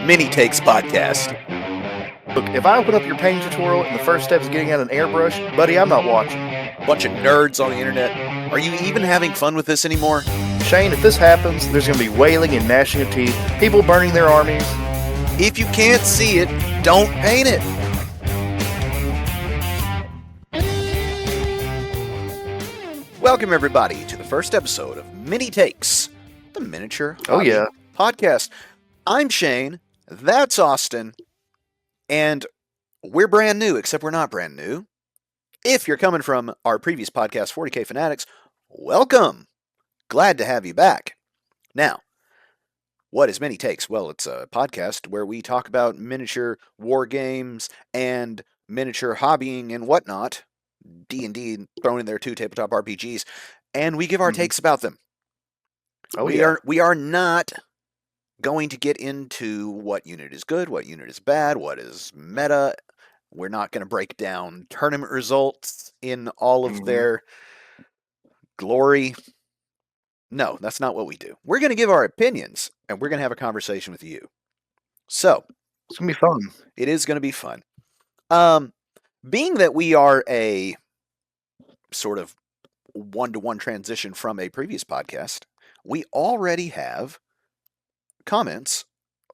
Mini Takes podcast. Look, if I open up your painting tutorial and the first step is getting out an airbrush, buddy, I'm not watching. Bunch of nerds on the internet. Are you even having fun with this anymore? Shane, if this happens, there's going to be wailing and gnashing of teeth, people burning their armies. If you can't see it, don't paint it. Welcome, everybody, to the first episode of Mini Takes, the Miniature Hobby Podcast. I'm Shane, that's Austin, and we're brand new, except we're not brand new. If you're coming from our previous podcast, 40k Fanatics, welcome. Glad to have you back. Now, what is Mini Takes? Well, it's a podcast where we talk about miniature war games and miniature hobbying and whatnot. D&D thrown in there too, tabletop RPGs, and we give our takes about them. We are not going to get into what unit is good, what unit is bad, what is meta. We're not going to break down tournament results in all of their glory. No, that's not what we do. We're going to give our opinions, and we're going to have a conversation with you. So, it's going to be fun. It is going to be fun. Being that we are a sort of one-to-one transition from a previous podcast, we already have comments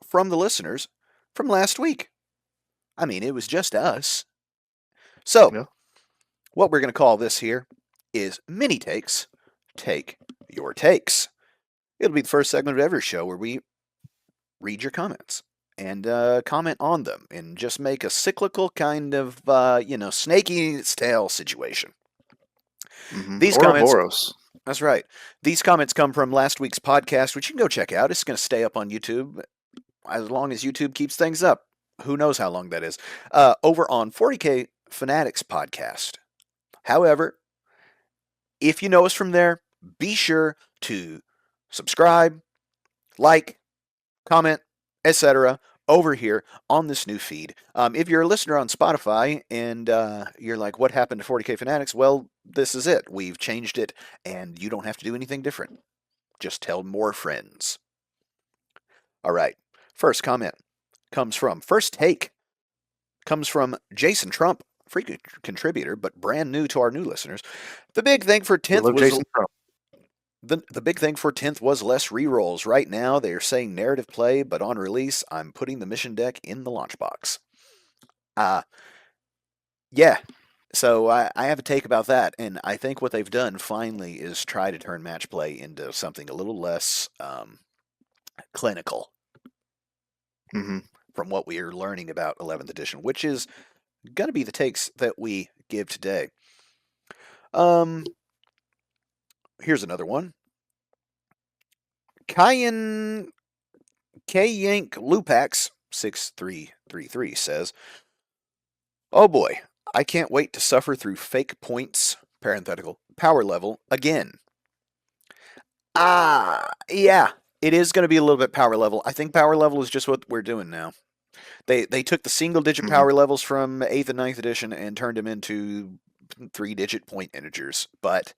from the listeners from last week. I mean, it was just us. So, what we're going to call this here is Mini Takes. Take your takes. It'll be the first segment of every show where we read your comments and comment on them and just make a cyclical kind of, snake eating its tail situation. These comments, that's right. These comments come from last week's podcast, which you can go check out. It's going to stay up on YouTube as long as YouTube keeps things up. Who knows how long that is? Over on 40k Fanatics podcast. However, if you know us from there, be sure to subscribe, like, comment, etc. over here on this new feed. If you're a listener on Spotify and you're like, what happened to 40k Fanatics? Well, this is it. We've changed it, and you don't have to do anything different. Just tell more friends. All right. First comment comes from Jason Trump, frequent contributor, but brand new to our new listeners. The big thing for 10th was Jason Trump. The big thing for 10th was less rerolls. Right now, they are saying narrative play, but on release, I'm putting the mission deck in the launch box. Yeah. So I have a take about that, and I think what they've done finally is try to turn match play into something a little less clinical from what we are learning about 11th edition, which is going to be the takes that we give today. Here's another one. Kayank Lupax 6333 says, "Oh boy, I can't wait to suffer through fake points, parenthetical, power level again." Yeah, it is going to be a little bit power level. I think power level is just what we're doing now. They took the single-digit power levels from 8th and 9th edition and turned them into 3-digit point integers, but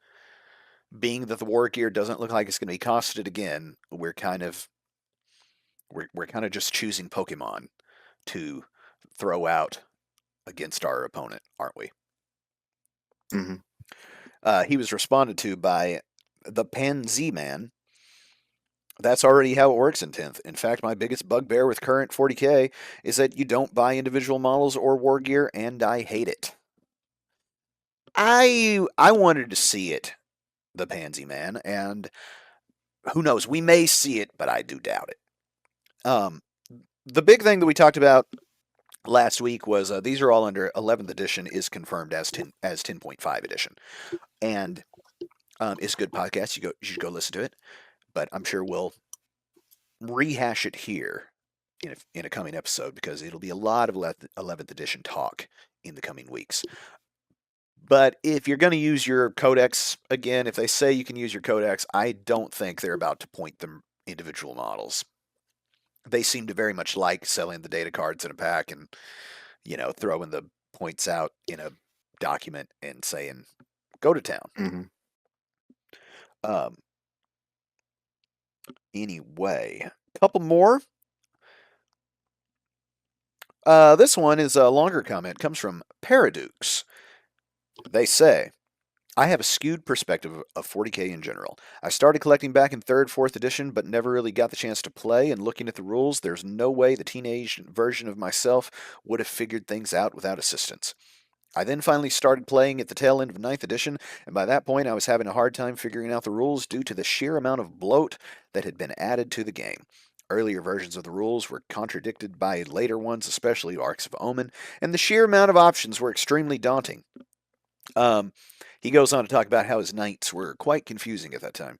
being that the war gear doesn't look like it's going to be costed again, we're kind of just choosing Pokemon to throw out against our opponent, aren't we? He was responded to by the Pansy Man. That's already how it works in 10th. In fact, my biggest bugbear with current 40k is that you don't buy individual models or war gear, and I hate it. I wanted to see it, the Pansy Man, and who knows, we may see it, but I do doubt it. The big thing that we talked about last week was these are all under 11th edition is confirmed as 10.5 edition, and it's a good podcast. You should go listen to it, but I'm sure we'll rehash it here in a coming episode because it'll be a lot of 11th edition talk in the coming weeks. But if you're going to use your codex, again, if they say you can use your codex, I don't think they're about to point them individual models. They seem to very much like selling the data cards in a pack and, throwing the points out in a document and saying, go to town. Anyway, a couple more. This one is a longer comment. It comes from Paradukes. They say, I have a skewed perspective of 40k in general. I started collecting back in 3rd, 4th edition, but never really got the chance to play, and looking at the rules, there's no way the teenage version of myself would have figured things out without assistance. I then finally started playing at the tail end of 9th edition, and by that point I was having a hard time figuring out the rules due to the sheer amount of bloat that had been added to the game. Earlier versions of the rules were contradicted by later ones, especially Arcs of Omen, and the sheer amount of options were extremely daunting. Um, he goes on to talk about how his knights were quite confusing at that time.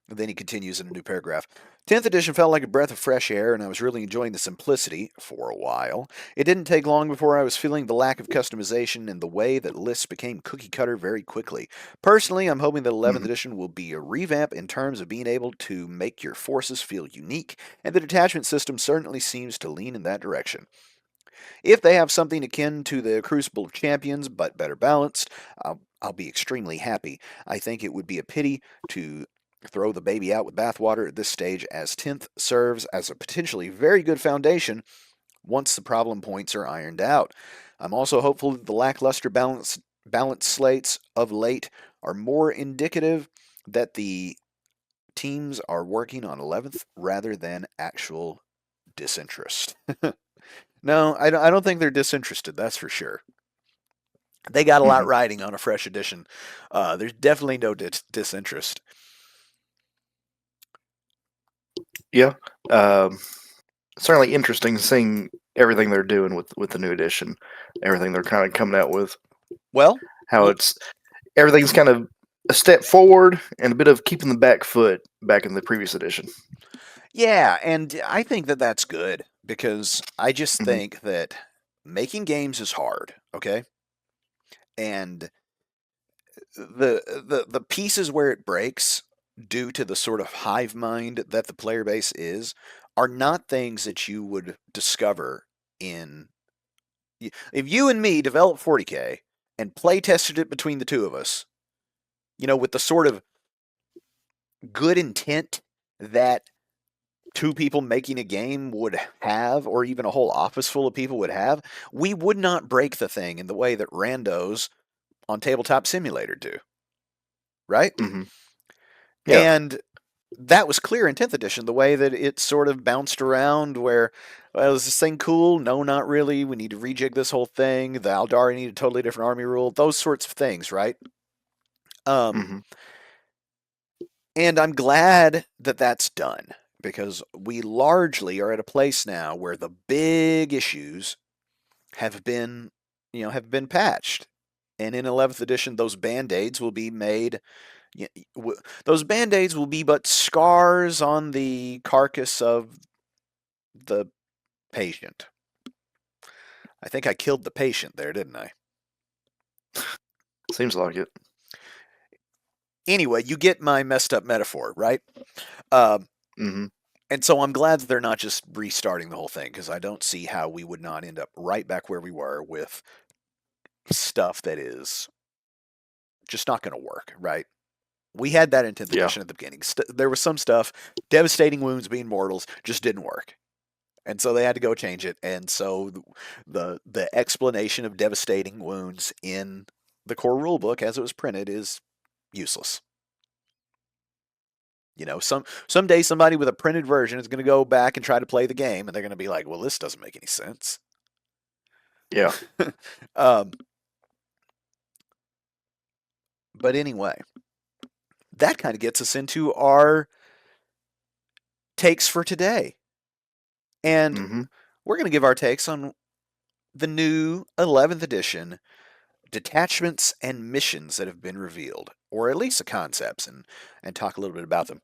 And then he continues in a new paragraph. 10th edition felt like a breath of fresh air, and I was really enjoying the simplicity for a while. It didn't take long before I was feeling the lack of customization and the way that lists became cookie cutter very quickly. Personally, I'm hoping that 11th Hmm. edition will be a revamp in terms of being able to make your forces feel unique, and the detachment system certainly seems to lean in that direction. If they have something akin to the Crucible of Champions, but better balanced, I'll be extremely happy. I think it would be a pity to throw the baby out with bathwater at this stage, as 10th serves as a potentially very good foundation once the problem points are ironed out. I'm also hopeful that the lackluster balance slates of late are more indicative that the teams are working on 11th rather than actual disinterest. No, I don't think they're disinterested, that's for sure. They got a lot Hmm. riding on a fresh edition. There's definitely no disinterest. Yeah. Um, Certainly interesting seeing everything they're doing with the new edition, everything they're kind of coming out with. Well, How it's everything's kind of a step forward and a bit of keeping the back foot back in the previous edition. yeah, and I think that that's good because I just Hmm. think that making games is hard, okay? And the pieces where it breaks due to the sort of hive mind that the player base is are not things that you would discover in if you and me developed 40k and play tested it between the two of us, with the sort of good intent that two people making a game would have, or even a whole office full of people would have, we would not break the thing in the way that randos on Tabletop Simulator do, right? Hmm. Yeah. And that was clear in 10th edition, the way that it sort of bounced around where, well, is this thing cool? No, not really. We need to rejig this whole thing. The Aldari need a totally different army rule. Those sorts of things, right? Um, Hmm. and I'm glad that that's done because we largely are at a place now where the big issues have been, have been patched. And in 11th edition, those band-aids will be made. Those band-aids will be but scars on the carcass of the patient. I think I killed the patient there, didn't I? Seems like it. Anyway, you get my messed up metaphor, right? Um, Hmm. and so I'm glad that they're not just restarting the whole thing because I don't see how we would not end up right back where we were with stuff that is just not going to work, right? We had that in 10th Yeah. edition at the beginning. There was some stuff, devastating wounds being mortals, just didn't work. And so they had to go change it. And so the explanation of devastating wounds in the core rulebook as it was printed is useless. Someday somebody with a printed version is going to go back and try to play the game, and they're going to be like, "Well, this doesn't make any sense." Yeah. um, but anyway, that kind of gets us into our takes for today, and Hmm. we're going to give our takes on the new 11th edition detachments and missions that have been revealed, or at least the concepts, and talk a little bit about them.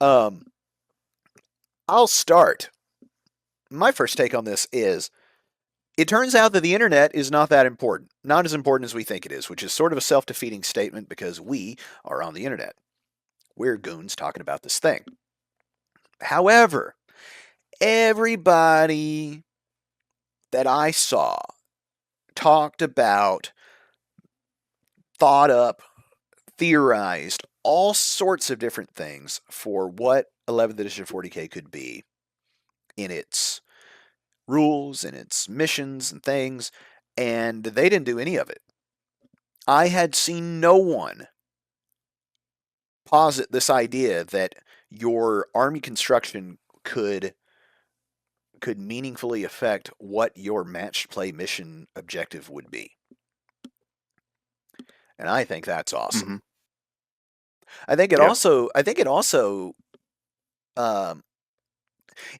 Um, I'll start. My first take on this is it turns out that the internet is not that important. Not as important as we think it is, which is sort of a self defeating statement because we are on the internet. We're goons talking about this thing. However, everybody that I saw talked about, thought up, theorized all sorts of different things for what 11th edition 40k could be in its rules and its missions and things, and they didn't do any of it. I had seen no one posit this idea that your army construction could meaningfully affect what your match play mission objective would be. And I think that's awesome. Hmm. Yeah. I think it also um,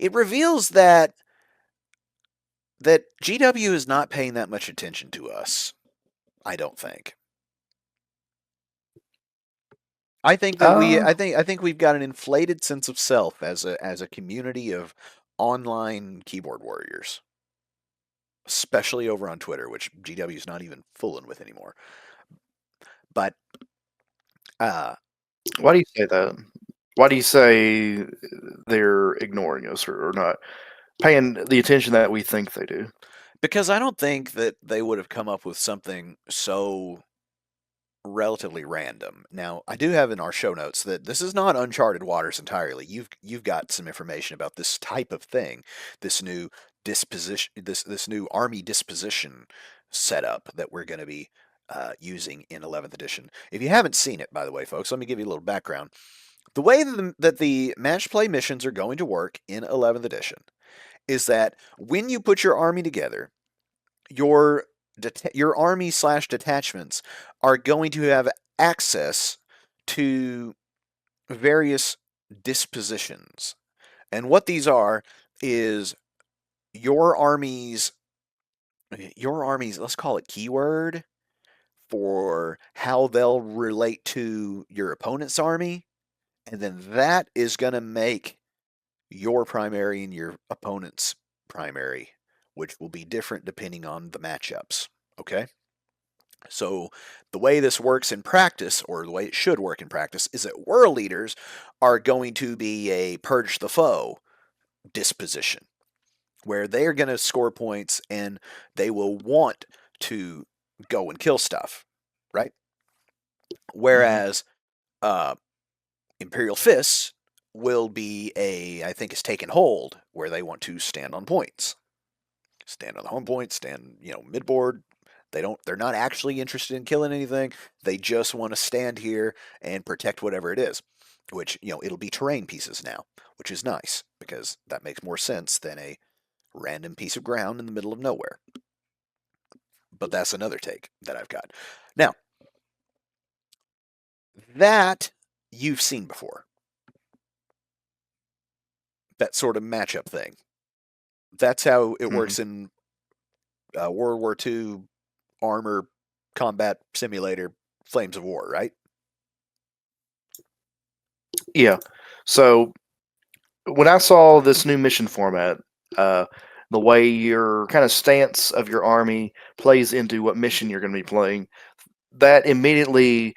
it reveals that GW is not paying that much attention to us. I don't think. Uh, I think we've got an inflated sense of self as a community of online keyboard warriors, especially over on Twitter, which GW is not even fooling with anymore. But uh, why do you say that? Why do you say they're ignoring us or not paying the attention that we think they do? because I don't think that they would have come up with something so relatively random. Now, I do have in our show notes that this is not uncharted waters entirely. You've got some information about this type of thing, this new this new army disposition setup that we're going to be using in 11th edition. If you haven't seen it, by the way, folks, let me give you a little background. The way that the match play missions are going to work in 11th edition is that when you put your army together, your your army slash detachments are going to have access to various dispositions. And what these are is your army's let's call it keyword for how they'll relate to your opponent's army, and then that is going to make your primary and your opponent's primary, which will be different depending on the matchups. Okay? So, the way this works in practice, or the way it should work in practice, is that world leaders are going to be a purge the foe disposition, where they are going to score points and they will want to go and kill stuff, right? Hmm. Whereas uh, Imperial Fists will be I think it's taken hold, where they want to stand on points, stand on the home point, stand, midboard. They're not actually interested in killing anything. They just want to stand here and protect whatever it is, which, it'll be terrain pieces now, which is nice because that makes more sense than a random piece of ground in the middle of nowhere. But that's another take that I've got. Now, that you've seen before, that sort of matchup thing. That's how it Hmm. works in World War II armor combat simulator Flames of War, right? Yeah. So when I saw this new mission format, uh, the way your kind of stance of your army plays into what mission you're going to be playing, that immediately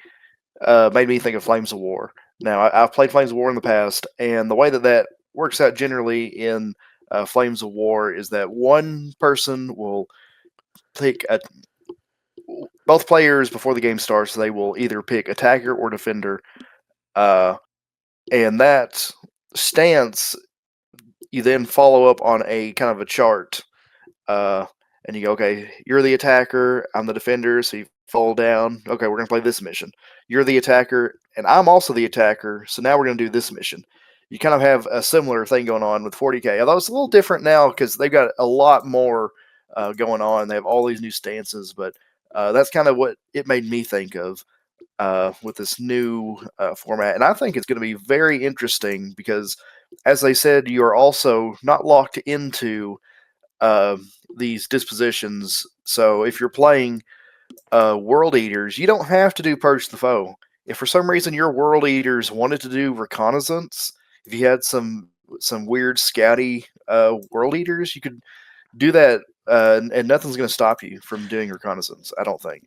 made me think of Flames of War. Now, I've played Flames of War in the past, and the way that that works out generally in Flames of War is that one person will pick both players before the game starts. They will either pick attacker or defender, uh, and that stance you then follow up on a kind of a chart, uh, and you go, okay, you're the attacker, I'm the defender, so you fall down. Okay, we're gonna play this mission. You're the attacker, and I'm also the attacker, so now we're gonna do this mission. You kind of have a similar thing going on with 40k, although it's a little different now because they've got a lot more going on. They have all these new stances, but that's kind of what it made me think of with this new format. And I think it's going to be very interesting because, as they said, you are also not locked into uh, these dispositions. So if you're playing World Eaters, you don't have to do Purge the Foe. If for some reason your World Eaters wanted to do reconnaissance, if you had some weird scouty World Eaters, you could do that, and nothing's going to stop you from doing reconnaissance. I don't think.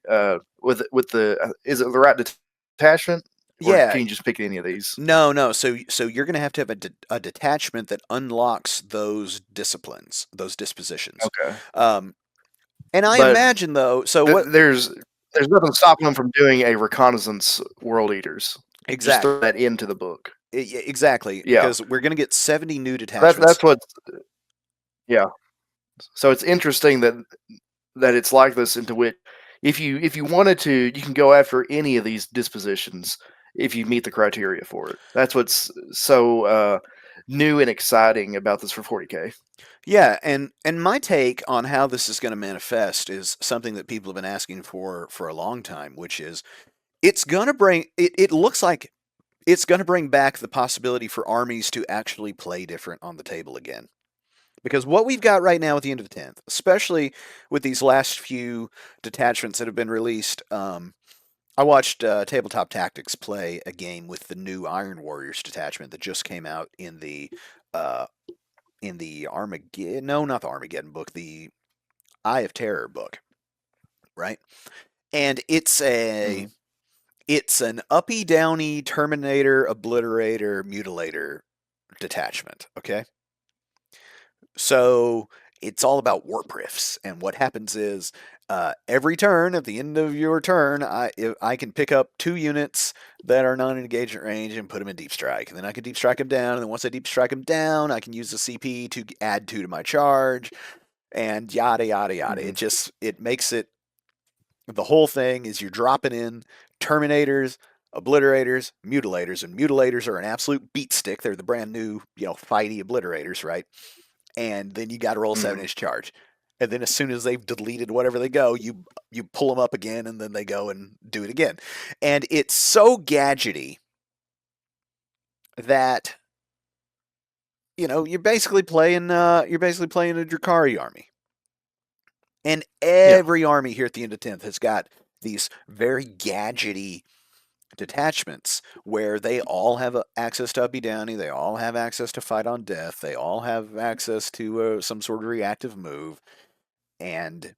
With the is it the right detachment, or Yeah, can you just pick any of these? no, no. So you're going to have a detachment that unlocks those disciplines, those dispositions. Okay, Um, and I but imagine though. So th- what there's there's nothing stopping them from doing a reconnaissance World Eaters. Just throw exactly? that into the book. Exactly, Yeah, because we're going to get 70 new so that's detachments. what. Yeah. So it's interesting that it's like this, into which if you wanted to, you can go after any of these dispositions if you meet the criteria for it. That's what's so new and exciting about this for 40k. Yeah, and my take on how this is going to manifest is something that people have been asking for a long time, which is it's going to bring it looks like it's going to bring back the possibility for armies to actually play different on the table again. Because what we've got right now at the end of the 10th, especially with these last few detachments that have been released, I watched Tabletop Tactics play a game with the new Iron Warriors detachment that just came out uh, in the Armageddon, no, not the Armageddon book, the Eye of Terror book, right? And Mm-hmm. it's an uppy downy Terminator, Obliterator, Mutilator detachment. Okay, so it's all about warp rifts, and what happens is every turn, at the end of your turn, I can pick up 2 units that are non-engagement range and put them in deep strike, and then I can deep strike them down, and then once I deep strike them down, I can use the CP to add 2 to my charge, and yada yada yada. Mm-hmm. It makes it the whole thing is you're dropping in Terminators, Obliterators, Mutilators, and Mutilators are an absolute beat stick. They're the brand new, fighty Obliterators, right? And then you got to roll a Mm-hmm. 7 inch charge. And then as soon as they've deleted whatever they go, you pull them up again, and then they go and do it again. And it's so gadgety that you're basically playing a Drakari army. And Yeah. every army here at the end of 10th has got these very gadgety detachments where they all have access to Uppy Downy, they all have access to Fight on Death, they all have access to some sort of reactive move, and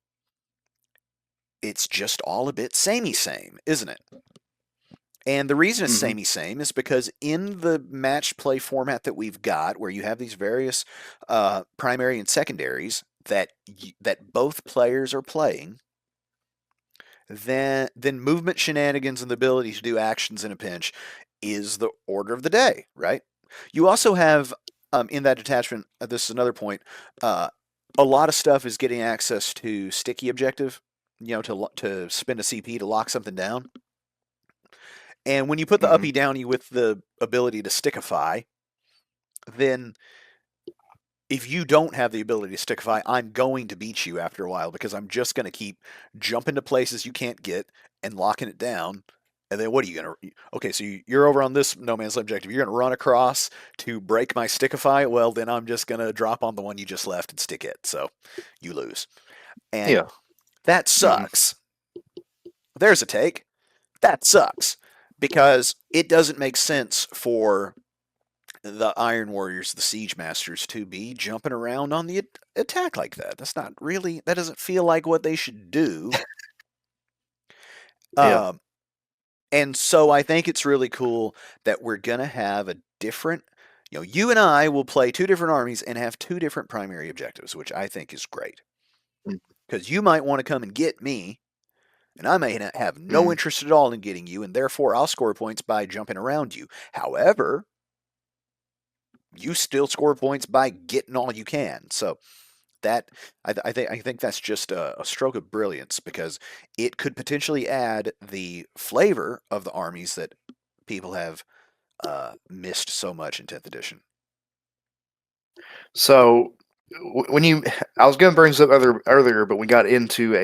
it's just all a bit samey same, isn't it? And the reason it's Mm-hmm. samey same is because in the match play format that we've got, where you have these various primary and secondaries that both players are playing, then movement shenanigans and the ability to do actions in a pinch is the order of the day, right? You also have in that detachment. This is another point. Uh, a lot of stuff is getting access to sticky objective. To spend a CP to lock something down. And when you put the Mm-hmm. uppy downy with the ability to stickify, then if you don't have the ability to stickify, I'm going to beat you after a while because I'm just going to keep jumping to places you can't get and locking it down. And then what are you going to? Okay, so you're over on this no man's objective. You're going to run across to break my stickify. Well, then I'm just going to drop on the one you just left and stick it. So you lose. And Yeah. that Mm-hmm. sucks. There's a take. That sucks because it doesn't make sense for the Iron Warriors, the Siege Masters, to be jumping around on the attack like that. That's not really, that doesn't feel like what they should do. Yeah. Um, and so I think it's really cool that we're going to have a different, you and I will play 2 different armies and have 2 different primary objectives, which I think is great. Because you might want to come and get me, and I may have no Mm-hmm. interest at all in getting you, and therefore I'll score points by jumping around you. However, you still score points by getting all you can. So that I think that's just a stroke of brilliance because it could potentially add the flavor of the armies that people have missed so much in 10th edition. So when you, I was going to bring this up earlier, but we got into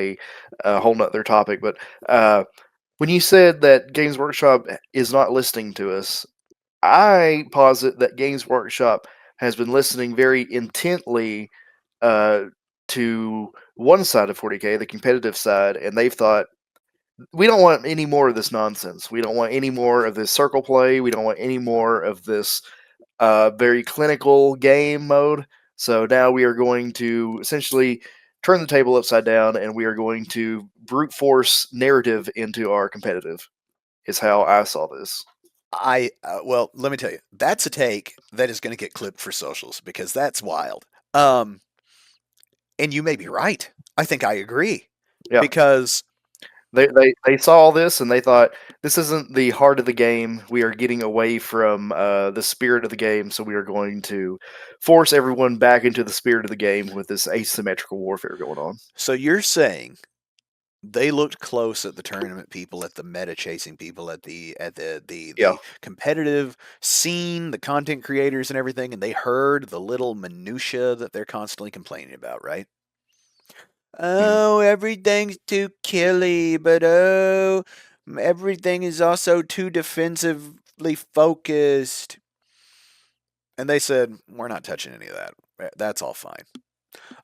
a whole nother topic. But when you said that Games Workshop is not listening to us, I posit that Games Workshop has been listening very intently uh, to one side of 40k, the competitive side, and they've thought, we don't want any more of this nonsense. We don't want any more of this circle play. We don't want any more of this very clinical game mode. So now we are going to essentially turn the table upside down, and we are going to brute force narrative into our competitive. Is how I saw this. Well, let me tell you, that's a take that is going to get clipped for socials because that's wild. Um, and you may be right. I think I agree Yeah. because They saw all this and they thought this isn't the heart of the game. We are getting away from the spirit of the game, so we are going to force everyone back into the spirit of the game with this asymmetrical warfare going on. So you're saying they looked close at the tournament people, at the meta chasing people, at Yeah. the competitive scene, the content creators and everything, and they heard the little minutia that they're constantly complaining about, right? Mhm. Oh, everything's too killy, but oh, everything is also too defensively focused. And they said, we're not touching any of that. That's all fine.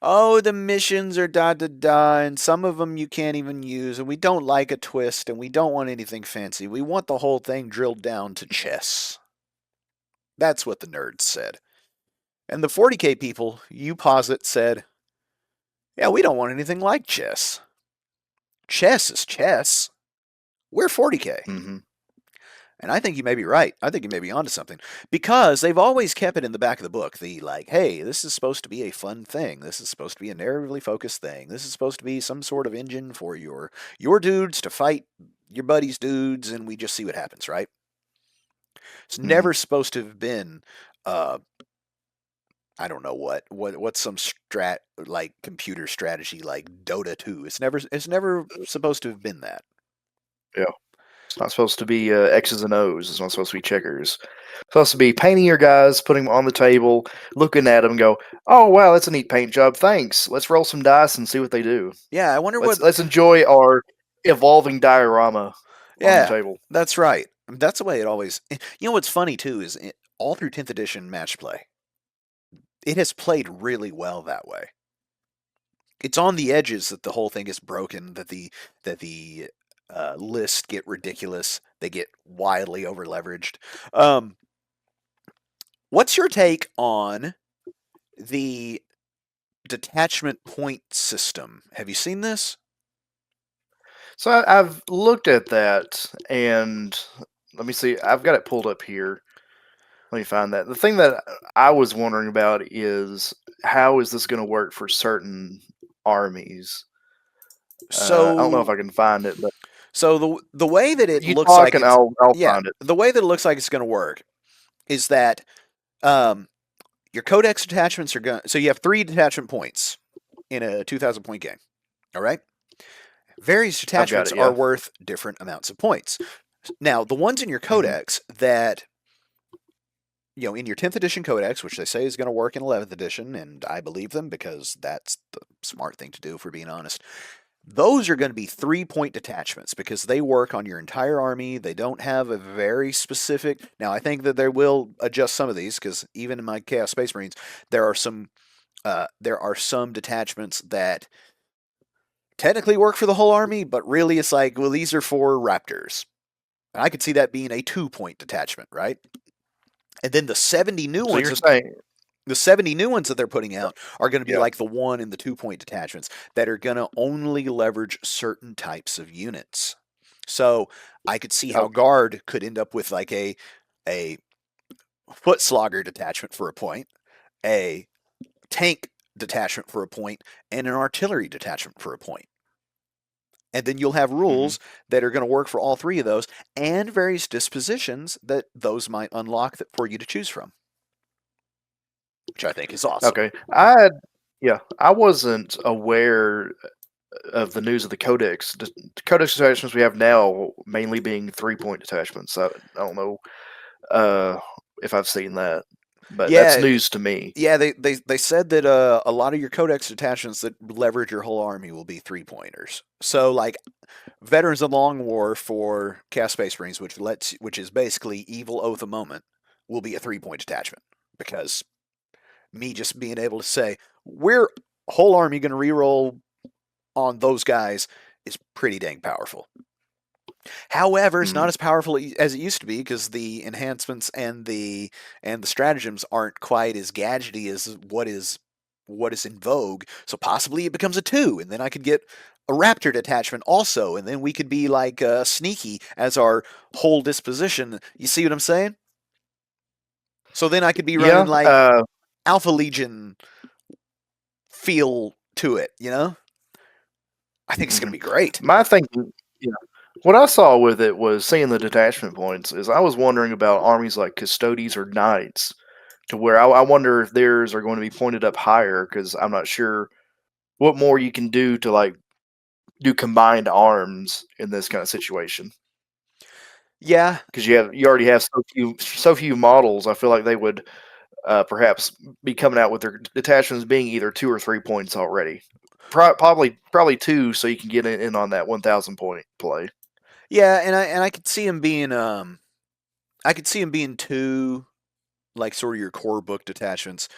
Oh, the missions are da da da, and some of them you can't even use, and we don't like a twist, and we don't want anything fancy. We want the whole thing drilled down to chess. That's what the nerds said. And the 40k people, you posit, said, yeah, we don't want anything like chess. Chess is chess. We're 40k. Mhm. And I think you may be right. I think you may be onto something. Because they've always kept it in the back of the book. The like, hey, this is supposed to be a fun thing. This is supposed to be a narratively focused thing. This is supposed to be some sort of engine for your dudes to fight your buddies' dudes, and we just see what happens, right? It's Mhm. never supposed to have been uh I don't know what's some strat like computer strategy like Dota 2. It's never supposed to have been that. Yeah. It's not supposed to be X's and O's. It's not supposed to be checkers. It's supposed to be painting your guys, putting them on the table, looking at them, and go, "Oh wow, that's a neat paint job. Thanks. Let's roll some dice and see what they do. Yeah, I wonder what. Let's enjoy our evolving diorama on the Yeah, table." that's right. That's the way it always. You know what's funny too is all through 10th edition match play, it has played really well that way. It's on the edges that the whole thing is broken, that the lists get ridiculous, they get wildly over leveraged. Um, what's your take on the detachment point system? Have you seen this? So I've looked at that, and let me see. I've got it pulled up here. Let me find that. The thing that I was wondering about is how is this going to work for certain armies? I don't know if So I can find it, but so the way that it you looks talk like and it's I'll yeah, find it. the way that it looks like it's going to work is that um, your codex detachments are going. So you have 3 detachment points in a 2,000 point game. All right. Various I've got detachments it. are Yeah. worth different amounts of points. Now, the ones in your Hmm. codex that in your 10th edition codex, which they say is going to work in 11th edition, and I believe them because that's the smart thing to do, if we're being honest. Those are going to be 3 point detachments because they work on your entire army. They don't have a very specific. Now, I think that they will adjust some of these because even in my Chaos Space Marines, there are some detachments that technically work for the whole army, but really it's like, well, these are for Raptors. And I could see that being a 2 point detachment, right? And then So you're saying, the 70 new ones that they're putting out are going to be yeah. like the 1 and the 2 point detachments that are going to only leverage certain types of units. So I could see how Okay. guard could end up with like a foot slogger detachment for a point, a tank detachment for a point, and an artillery detachment for a point. And then you'll have Hmm. rules that are going to work for all 3 of those and various dispositions that those might unlock for you to choose from, which I think is awesome. Okay. Yeah. I wasn't aware of the news of the codex. The codex detachments we have now mainly being 3 point detachments. I don't know uh, if I've seen that, but that's Yeah, news to me. yeah, they said that a lot of your codex detachments that leverage your whole army will be 3 pointers. So like Veterans of the Long War for Cast Space Marines, which is basically Evil Oath a Moment, will be a 3 point detachment because me just being able to say we're whole army going to reroll on those guys is pretty dang powerful. However, it's not Mhm. as powerful as it used to be because the enhancements and the stratagems aren't quite as gadgety as what is in vogue. So possibly it becomes a 2, and then I could get a raptor detachment also, and then we could be like sneaky as our whole disposition. You see what I'm saying? So then I could be running Yeah. like Alpha Legion feel to it. I think it's going to Mhm. be great. My thinking, Yeah. What I saw with it was seeing the detachment points. Is I was wondering about armies like Custodes or Knights, to where I wonder if theirs are going to be pointed up higher because I'm not sure what more you can do to like do combined arms in this kind of situation. Yeah, Because you already have so few models. I feel like they would perhaps be coming out with their detachments being either 2 or 3 points already. Probably two, so you can get in on that 1,000 point play. yeah, and I could see him being I could see him being two, like sort of your core book detachments.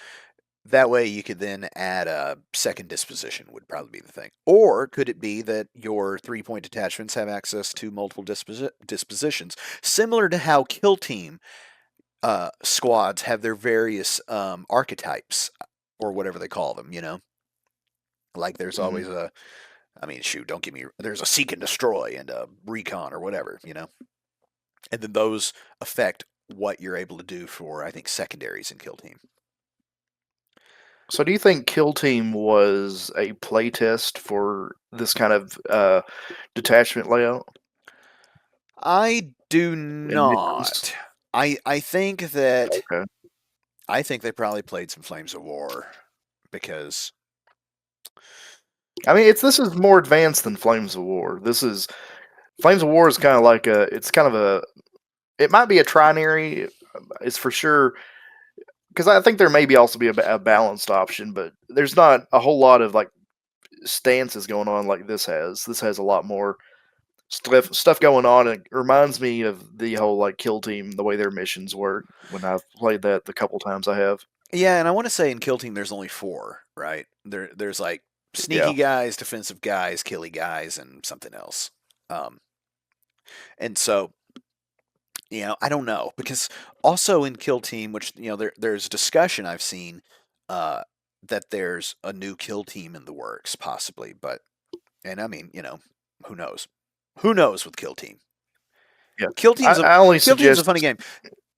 That way you could then add a second disposition would probably be the thing. Or could it be that your 3 point detachments have access to multiple dispositions, similar to how Kill Team squads have their various archetypes or whatever they call them, you know? Like there's always Hmm. a, I mean, shoot, don't give me, there's a seek and destroy and a recon or whatever, you know? And then those affect what you're able to do for, I think, secondaries in Kill Team. So, do you think Kill Team was a playtest for this kind of detachment layout I do and missions? not. I think that Okay. I think they probably played some Flames of War because I mean, this is more advanced than Flames of War. This is Flames of War is kind of like it's kind of it might be a trinary. It's for sure because I think there maybe also be a balanced option, but there's not a whole lot of like stances going on like this has. This has a lot more stuff going on. And it reminds me of the whole like Kill Team, the way their missions work when I've played that the couple times I have. yeah, and I want to say in Kill Team there's only four, right? There's like Yeah. sneaky guys, defensive guys, killy guys, and something else. Um, and so I don't know because also in Kill Team, which there's discussion I've seen uh, that there's a new Kill Team in the works possibly, but and I mean who knows? Who knows with Kill Team? Yeah. Kill I, Team's a I only Kill Team's a suggest. funny game.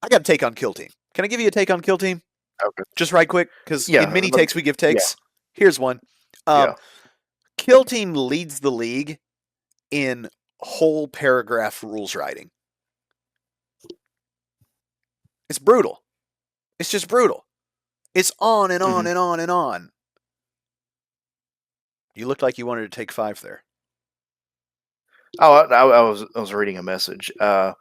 I got a take on Kill Team. Can I give you a take on Kill Team? Okay. Just right quick, because in Yeah. mini takes we give Yeah. takes. Here's one. Um, Yeah. Kill Team leads the league in whole paragraph rules writing. It's brutal. It's just brutal. It's on and on Hmm. and on and on. You looked like you wanted to take five there. Oh, I was reading a message. I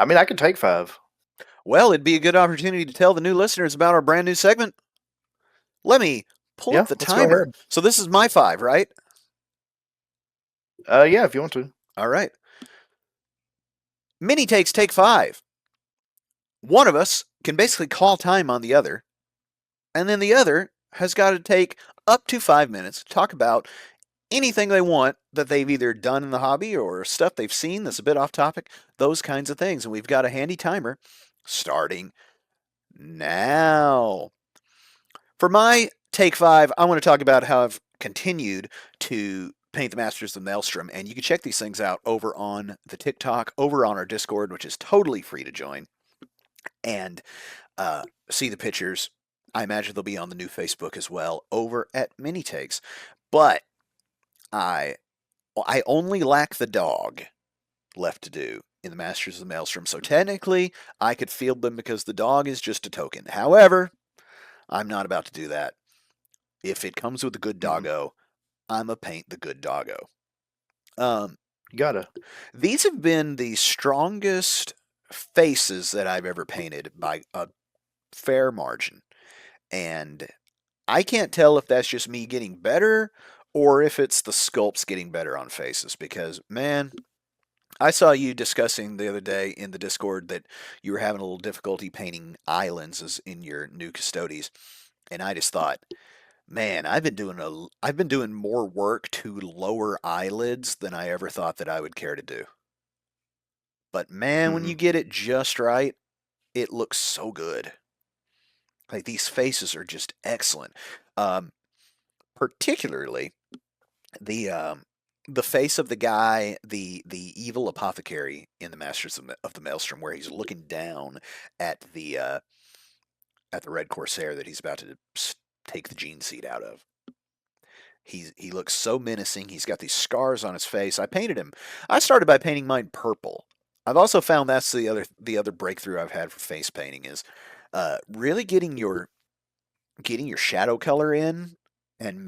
mean, I could take five. Well, it'd be a good opportunity to tell the new listeners about our brand new segment. Let me pull up Yeah. the Let's go timer. ahead. So this is my five, right? Yeah, if you want to. All right. Mini takes take five. One of us can basically call time on the other, and then the other has got to take up to 5 minutes to talk about anything they want that they've either done in the hobby or stuff they've seen that's a bit off topic, those kinds of things. And we've got a handy timer starting now. For my take five, I want to talk about how I've continued to paint the Masters of Maelstrom. And you can check these things out over on the TikTok, over on our Discord, which is totally free to join, and see the pictures. I imagine they'll be on the new Facebook as well over at Mini Takes. But I I only lack the dog left to do in the Masters of the Maelstrom. So technically, I could field them because the dog is just a token. However, I'm not about to do that. If it comes with a good Hmm. doggo, I'm a paint the good doggo. Um, You gotta. these have been the strongest faces that I've ever painted by a fair margin. And I can't tell if that's just me getting better or if it's the sculpts getting better on faces because, man, I saw you discussing the other day in the Discord that you were having a little difficulty painting eye lenses in your new Custodes, and I just thought, man, I've been doing more work to lower eyelids than I ever thought that I would care to do. But man, when Hmm. you get it just right, it looks so good. Like these faces are just excellent. Um, Particularly the face of the guy, the evil apothecary in the Masters of the Maelstrom, where he's looking down at the Red Corsair that he's about to take the gene seed out of. He looks so menacing. He's got these scars on his face. I painted him. I started by painting mine purple. I've also found that's the other breakthrough I've had for face painting is really getting your shadow color in and Hmm.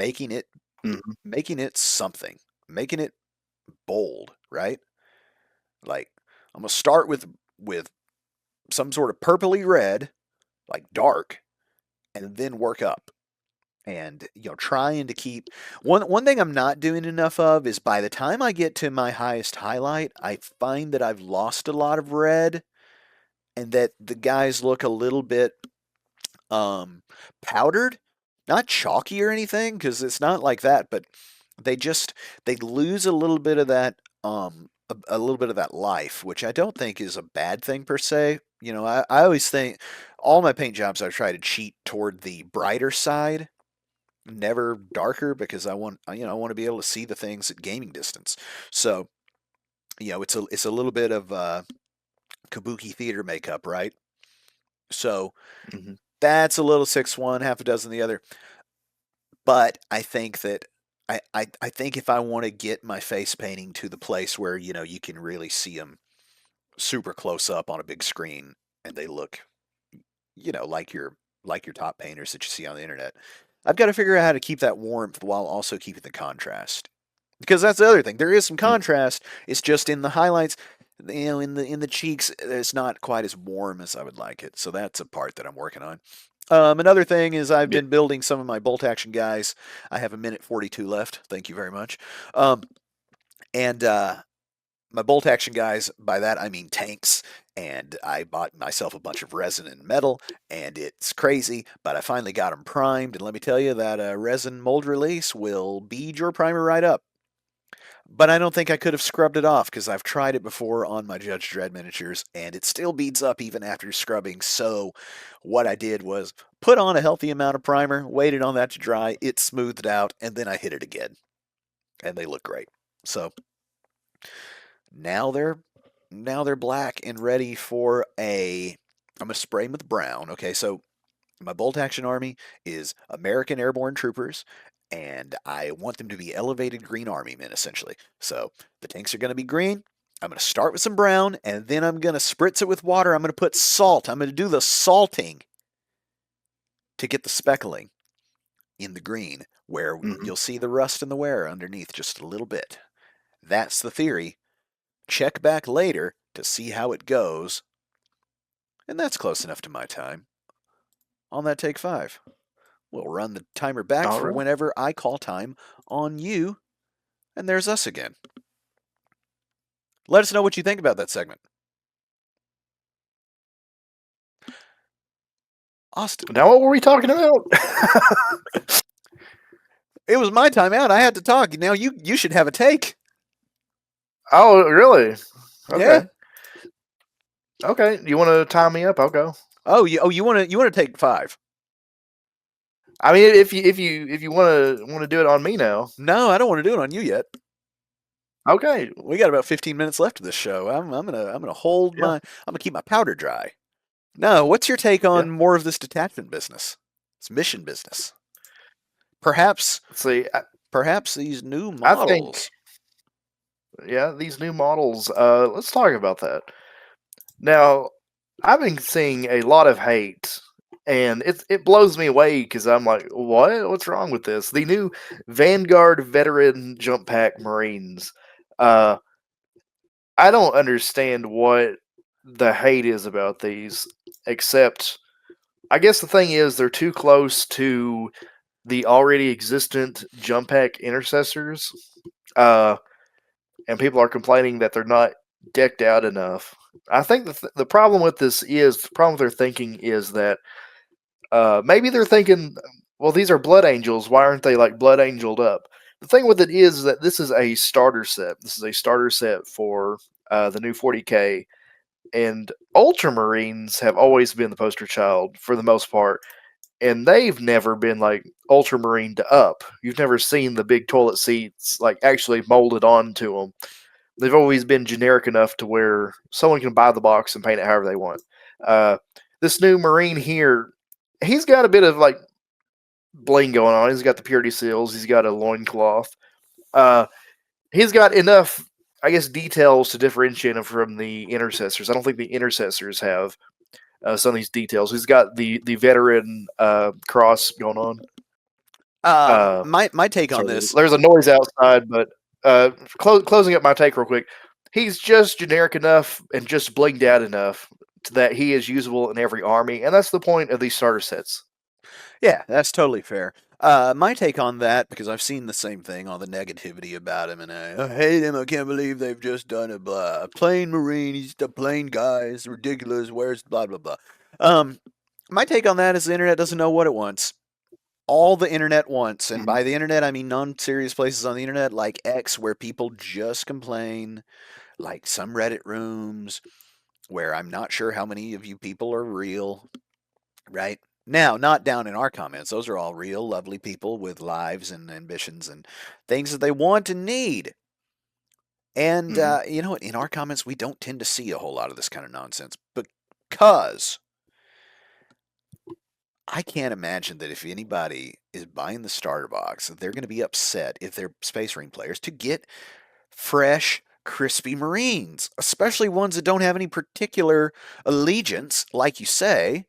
making it something, making it bold, right? Like I'm gonna start with some sort of purpley red, like dark, and then work up. And trying to keep one thing I'm not doing enough of is by the time I get to my highest highlight, I find that I've lost a lot of red and that the guys look a little bit um powdered, not chalky or anything because it's not like that, but they just they lose a little bit of that a little bit of that life, which I don't think is a bad thing per se. I always think all my paint jobs I try to cheat toward the brighter side, never darker, because I want to be able to see the things at gaming distance. So it's a little bit of kabuki theater makeup, right? So Hmm. that's a little 6-1, half a dozen the other. But I think that I think if I want to get my face painting to the place where you can really see them super close up on a big screen and they look like your top painters that you see on the internet, I've got to figure out how to keep that warmth while also keeping the contrast. Because that's the other thing. There is some contrast. It's just in the highlights, in the cheeks, it's not quite as warm as I would like it. So that's a part that I'm working on. Another thing is I've Yeah. been building some of my bolt action guys. I have a minute 42 left. Thank you very much. Um, and my bolt action guys, by that I mean tanks. And I bought myself a bunch of resin and metal, and it's crazy, but I finally got them primed. And let me tell you that resin mold release will bead your primer right up. But I don't think I could have scrubbed it off because I've tried it before on my Judge Dredd miniatures and it still beads up even after scrubbing. So what I did was put on a healthy amount of primer, waited on that to dry, it smoothed out, and then I hit it again. And they look great. So now they're now they're black and ready for a I'm gonna spray them with brown. Okay, so my bolt action army is American Airborne Troopers, and I want them to be elevated green army men, essentially. So the tanks are going to be green. I'm going to start with some brown, and then I'm going to spritz it with water. I'm going to put salt. I'm going to do the salting to get the speckling in the green, where Hmm. you'll see the rust and the wear underneath just a little bit. That's the theory. Check back later to see how it goes, and that's close enough to my time on that take 5. We'll run the timer back All for right. whenever I call time on you, and there's us again. Let us know what you think about that segment. Austin, Now, what were we talking about? it was my time out. I had to talk. Now you should have a take. Oh, really? Yeah. Okay. Okay. You want to tie me up? I'll go. You want to take 5? I mean, if you want to do it on me now. No, I don't want to do it on you yet. Okay. We got about 15 minutes left of this show. I'm gonna hold Yeah. I'm gonna keep my powder dry. No, what's your take Yeah. on more of this detachment business? It's mission business. Perhaps Let's see. perhaps these new I think, models. yeah, these new models. Let's talk about that. Now, I've been seeing a lot of hate, and it blows me away because I'm like, what? What's wrong with this? The new Vanguard Veteran Jump Pack Marines. Uh, I don't understand what the hate is about these, except I guess the thing is they're too close to the already existent Jump Pack Intercessors. Uh, and people are complaining that they're not decked out enough. I think the problem with this is the problem with their thinking is that maybe they're thinking, well, these are Blood Angels. Why aren't they like Blood Angeled up? The thing with it is that this is a starter set. This is a starter set for the new 40k, and Ultramarines have always been the poster child for the most part, and they've never been like Ultramarine to up. You've never seen the big toilet seats like actually molded onto them. They've always been generic enough to where someone can buy the box and paint it however they want. Uh, this new Marine here, he's got a bit of like bling going on. He's got the purity seals. He's got a loincloth. Uh, he's got enough, I guess, details to differentiate him from the intercessors. I don't think the intercessors have some of these details. He's got the veteran cross going on. My take on Sorry, this. there's a noise outside, but closing up my take real quick. He's just generic enough and just blinged out enough that he is usable in every army, and that's the point of these starter sets. Yeah, that's totally fair. My take on that, because I've seen the same thing, all the negativity about him, and I hate him. I can't believe they've just done a blah. A plain Marine, he's just a plain guy. It's ridiculous. Where's blah blah blah. Um, my take on that is the internet doesn't know what it wants. All the internet wants, and Mm-hmm. by the internet I mean non-serious places on the internet like X, where people just complain, like some Reddit rooms where I'm not sure how many of you people are real, right? Now, not down in our comments. Those are all real, lovely people with lives and ambitions and things that they want and need. And Mm-hmm. you know what? In our comments, we don't tend to see a whole lot of this kind of nonsense because I can't imagine that if anybody is buying the starter box, they're going to be upset if they're Space Marine players to get fresh, crispy Marines, especially ones that don't have any particular allegiance, like you say.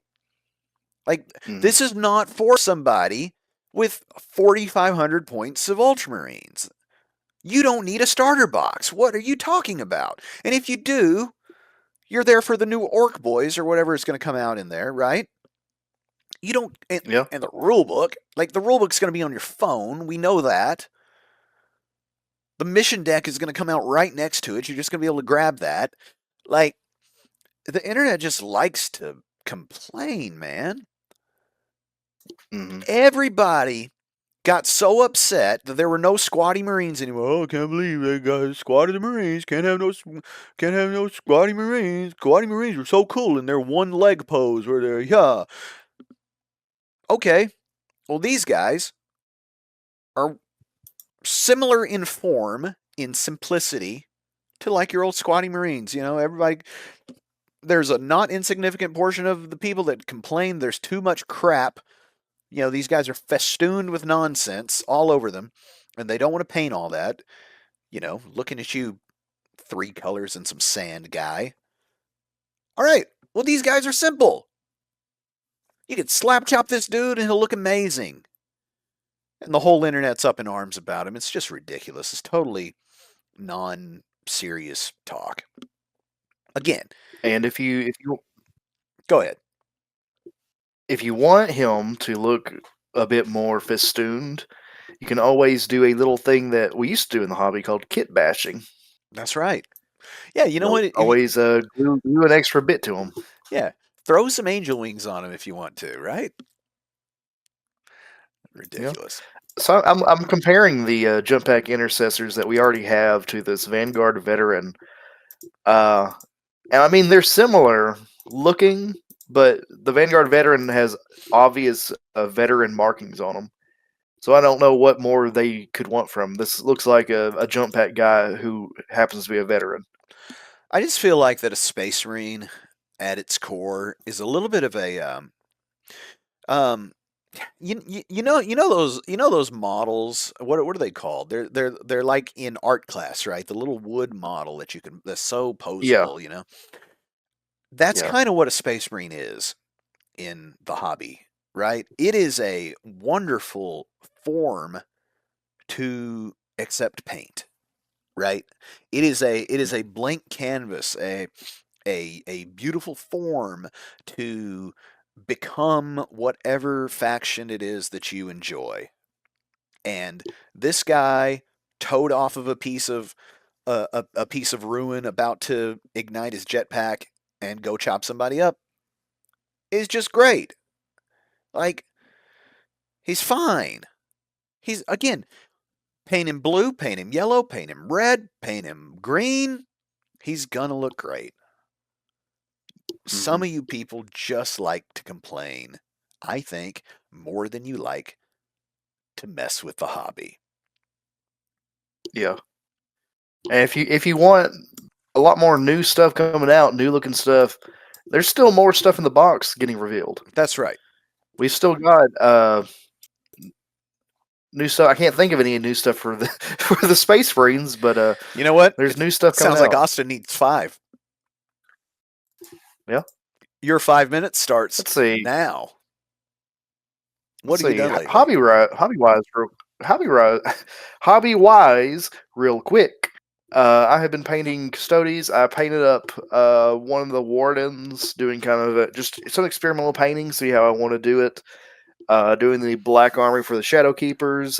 Like, Mm-hmm. this is not for somebody with 4,500 points of Ultramarines. You don't need a starter box. What are you talking about? And if you do, you're there for the new Orc Boys or whatever is going to come out in there, right? You don't. Yeah. And the rule book, like, the rule book's going to be on your phone. We know that. The mission deck is going to come out right next to it. You're just going to be able to grab that. Like, the internet just likes to complain, man. Mm-hmm. Everybody got so upset that there were no squatty Marines anymore. Oh, I can't believe they got squatty Marines. Can't have no squatty Marines. Squatty Marines are so cool in their one leg pose where they're yeah. Okay, well these guys are similar in form, in simplicity, to like your old squatty Marines. You know, everybody. There's a not insignificant portion of the people that complain there's too much crap. You know, these guys are festooned with nonsense all over them, and they don't want to paint all that. You know, looking at you, three colors and some sand guy. All right, well, these guys are simple. You could slap chop this dude and he'll look amazing. And the whole internet's up in arms about him. It's just ridiculous. It's totally non serious talk. Again, And if you go ahead. if you want him to look a bit more festooned, you can always do a little thing that we used to do in the hobby called kit bashing. That's right. Yeah, you know You'll what? always glue an extra bit to him. Yeah, throw some angel wings on him if you want to, right? Yeah. Ridiculous. So I'm comparing the jump pack intercessors that we already have to this Vanguard veteran. And I mean they're similar looking, but the Vanguard veteran has obvious veteran markings on them. So I don't know what more they could want from. This looks like a jump pack guy who happens to be a veteran. I just feel like that a Space Marine at its core is a little bit of a um you know those models, what are they called? They're like in art class, right? The little wood model that you can, that's so Yeah, posable, you know. That's yeah. kind of what a Space Marine is in the hobby, right? It is a wonderful form to accept paint, right? It is a blank canvas, a beautiful form to become whatever faction it is that you enjoy. And this guy towed off of a piece of a piece of ruin, about to ignite his jetpack and go chop somebody up, is just great. Like, he's fine. He's, again, paint him blue, paint him yellow, paint him red, paint him green. He's gonna look great. Hmm. Some of you people just like to complain, I think, more than you like to mess with the hobby. Yeah. And if you want a lot more new stuff coming out, new looking stuff, there's still more stuff in the box getting revealed. That's right. We've still got new stuff. I can't think of any new stuff for the for the Space Marines, but You know what? there's new stuff It coming sounds like out. Austin needs 5. Yeah. Your 5 minutes starts Let's see. now. What Let's have you see. done lately? Hobby wise, hobby wise, real quick. I have been painting custodies. I painted up one of the wardens, doing kind of just some experimental painting, see how I want to do it. Doing the black armory for the Shadow Keepers.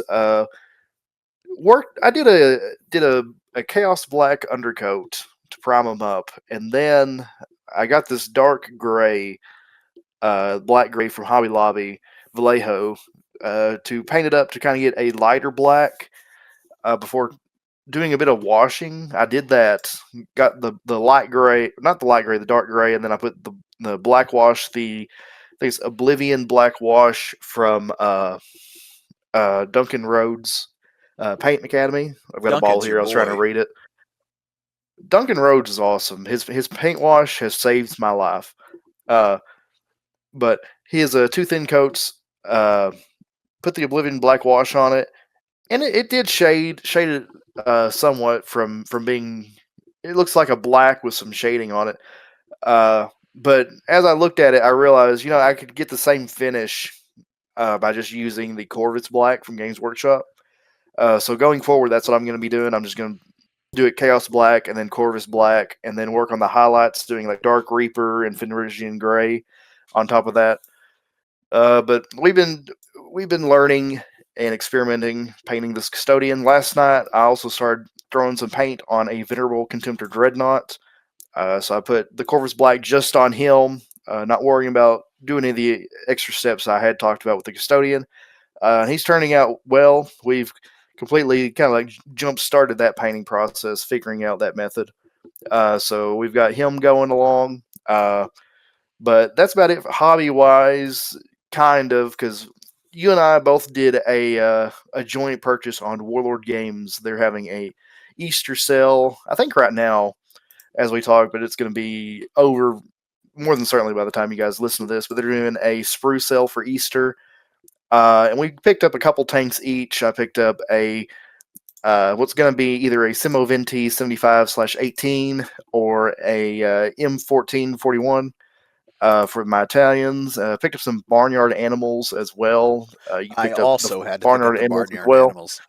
Worked. I did a chaos black undercoat to prime them up, and then I got this dark gray, black gray from Hobby Lobby Vallejo, to paint it up to kind of get a lighter black. Before doing a bit of washing, I did that. Got the light gray, not the light gray, the dark gray, and then I put the black wash, I think it's Oblivion black wash from Duncan Rhodes Paint Academy. I've got a ball Duncan's your here. I was trying to boy. read it. Duncan Rhodes is awesome. His paint wash has saved my life. Uh, but he has two thin coats. Put the Oblivion black wash on it, and it did shaded somewhat from being. It looks like a black with some shading on it. But as I looked at it, I realized I could get the same finish by just using the Corvus black from Games Workshop. So going forward, that's what I'm going to be doing. I'm just going to do it Chaos Black and then Corvus Black, and then work on the highlights, doing like Dark Reaper and Fenrisian Gray on top of that. But we've been learning and experimenting painting this custodian. Last night, I also started throwing some paint on a Venerable Contemptor Dreadnought. So I put the Corvus Black just on him, not worrying about doing any of the extra steps I had talked about with the custodian. He's turning out well. We've completely kind of like jump started that painting process, figuring out that method. So we've got him going along. But that's about it hobby wise, kind of, because you and I both did a joint purchase on Warlord Games. They're having a Easter sale, I think right now as we talk, but it's going to be over more than certainly by the time you guys listen to this. But they're doing a sprue sale for Easter. And we picked up a couple tanks each. I picked up a what's going to be either a Semoventi 75/18 or a M1441 for my Italians. Picked up some barnyard animals as well. You I picked up the also had to pick up barnyard the animals as barnyard well. animals.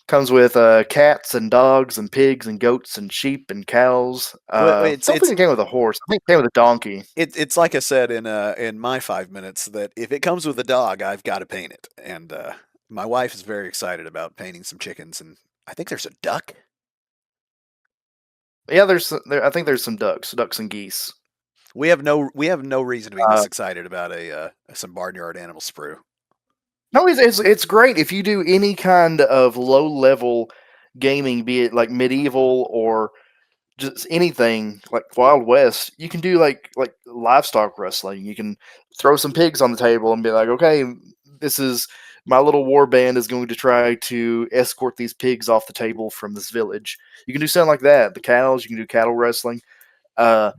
Comes with cats and dogs and pigs and goats and sheep and cows. Well, Don't think it came with a horse. I think it came with a donkey. it's like I said in my 5 minutes that if it comes with a dog, I've got to paint it. And my wife is very excited about painting some chickens, and I think there's a duck. Yeah, I think there's some ducks and geese. We have no reason to be Uh, this excited about a some barnyard animal sprue. no, it's great if you do any kind of low level gaming, be it like medieval or just anything like Wild West. You can do like livestock wrestling. You can throw some pigs on the table and be like, okay, this is my little war band is going to try to escort these pigs off the table from this village. You can do something like that. The cows, you can do cattle wrestling. Uh,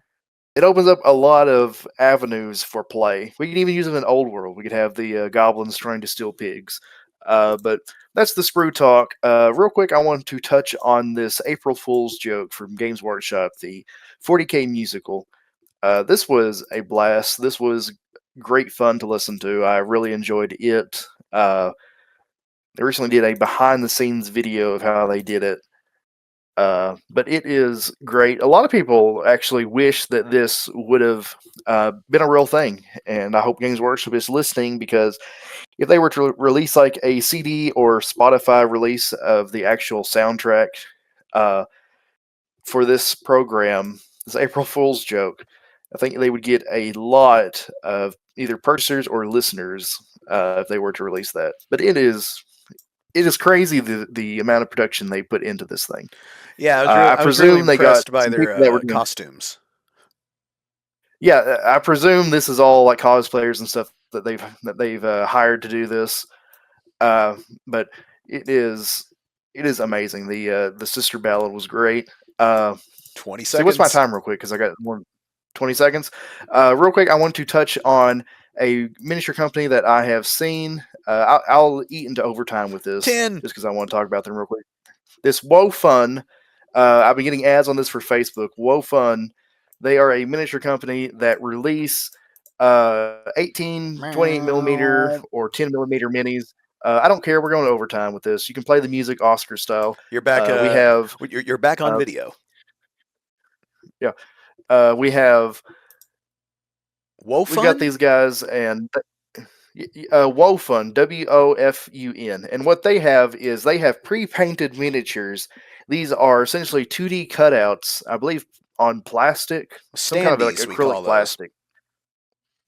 it opens up a lot of avenues for play. We can even use them in Old World. We could have the goblins trying to steal pigs. But that's the sprue talk. Real quick, I want to touch on this April Fool's joke from Games Workshop, the 40k musical. This was a blast. This was great fun to listen to. I really enjoyed it. They recently did a behind the scenes video of how they did it. But it is great. A lot of people actually wish that this would have been a real thing, and I hope Games Workshop is listening, because if they were to release like a CD or Spotify release of the actual soundtrack uh, for this program, this April Fool's joke, I think they would get a lot of either purchasers or listeners if they were to release that. But it is crazy the amount of production they put into this thing. Yeah, I I was really presume they got impressed by some people that were their doing. costumes. Yeah, I presume this is all like cosplayers and stuff that they've hired to do this. But it is amazing. The sister ballad was great. Uh, 20 see, what's my seconds. time real quick? Because I got more 20 seconds. Real quick, I want to touch on a miniature company that I have seen. I'll eat into overtime with this 10. just because I want to talk about them real quick. This Woe Fun, I've been getting ads on this for Facebook. Woe Fun, they are a miniature company that release 18, 28 millimeter or 10 millimeter minis. I don't care. We're going to overtime with this. You can play the music Oscar style. You're back. We have, You're back on uh, video. yeah, we have, we've got Wofun? these guys and Wofun, WOFUN, and what they have is they have pre-painted miniatures. These are essentially 2D cutouts, I believe, on plastic, some kind of like Standees, we acrylic call those. plastic.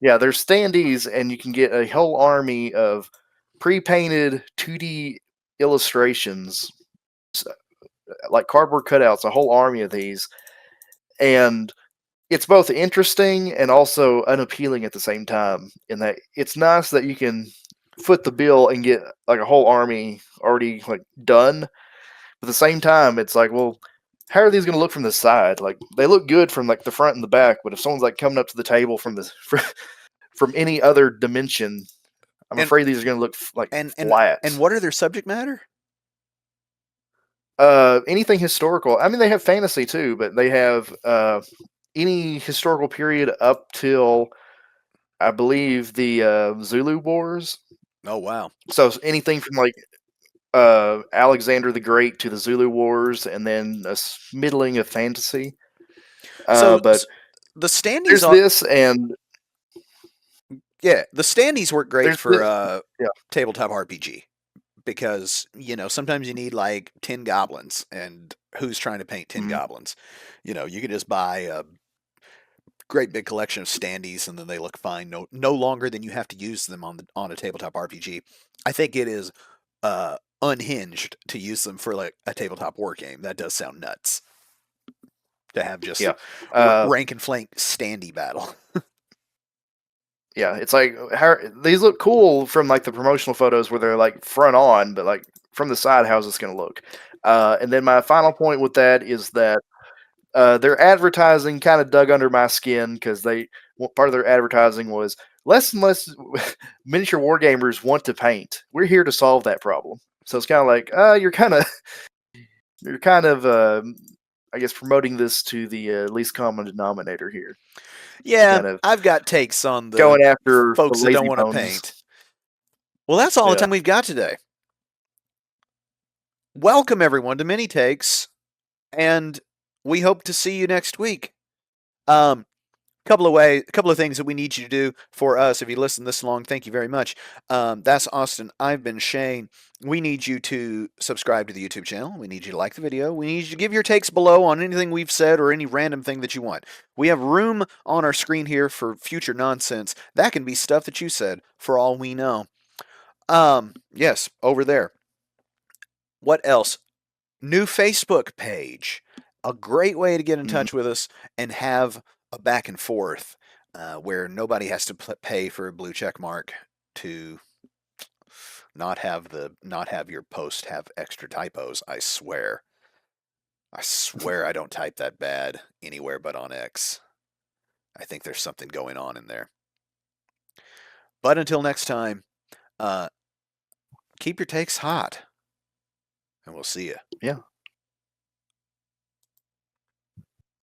Yeah, they're standees, and you can get a whole army of pre-painted 2D illustrations, like cardboard cutouts, a whole army of these, and it's both interesting and also unappealing at the same time. In that it's nice that you can foot the bill and get like a whole army already like done. But at the same time, it's like, well, how are these going to look from the side? Like they look good from like the front and the back, but if someone's like coming up to the table from the from any other dimension, I'm And afraid these are going to look like and flat. what are their subject matter? Anything historical. I mean, they have fantasy too, but they have any historical period up till I believe the Zulu Wars. Oh wow. So anything from like Alexander the Great to the Zulu Wars, and then a middling of fantasy. So But the standees there's are this, and yeah, the standees work great there's this. for Yeah. tabletop RPG because sometimes you need like 10 goblins, and who's trying to paint 10 Mhm. goblins? You could just buy a great big collection of standees, and then they look fine no longer than you have to use them on a tabletop RPG. I think it is unhinged to use them for like a tabletop war game. That does sound nuts to have just Yeah. Uh, rank and flank standee battle. yeah. It's like how these look cool from like the promotional photos where they're like front on, but like from the side, how's this going to look? And then my final point with that is that their advertising kind of dug under my skin because part of their advertising was less and less miniature wargamers want to paint. We're here to solve that problem. So it's kind of like you're kind of I guess promoting this to the least common denominator here. Yeah, Kind of I've got takes on the going after the folks that don't lazy want to bones. paint. Well, that's all the Yeah. time we've got today. Welcome everyone to Mini Takes, and we hope to see you next week. Um, couple of things that we need you to do for us. If you listen this long, thank you very much. That's Austin. I've been Shane. We need you to subscribe to the YouTube channel. We need you to like the video. We need you to give your takes below on anything we've said or any random thing that you want. We have room on our screen here for future nonsense. That can be stuff that you said, for all we know. Yes, over there. What else? New Facebook page. A great way to get in Mhm. touch with us and have a back and forth where nobody has to pay for a blue check mark to not have your post have extra typos. I swear I don't type that bad anywhere but on X. I think there's something going on in there. But until next time, uh, keep your takes hot, and we'll see you. Yeah.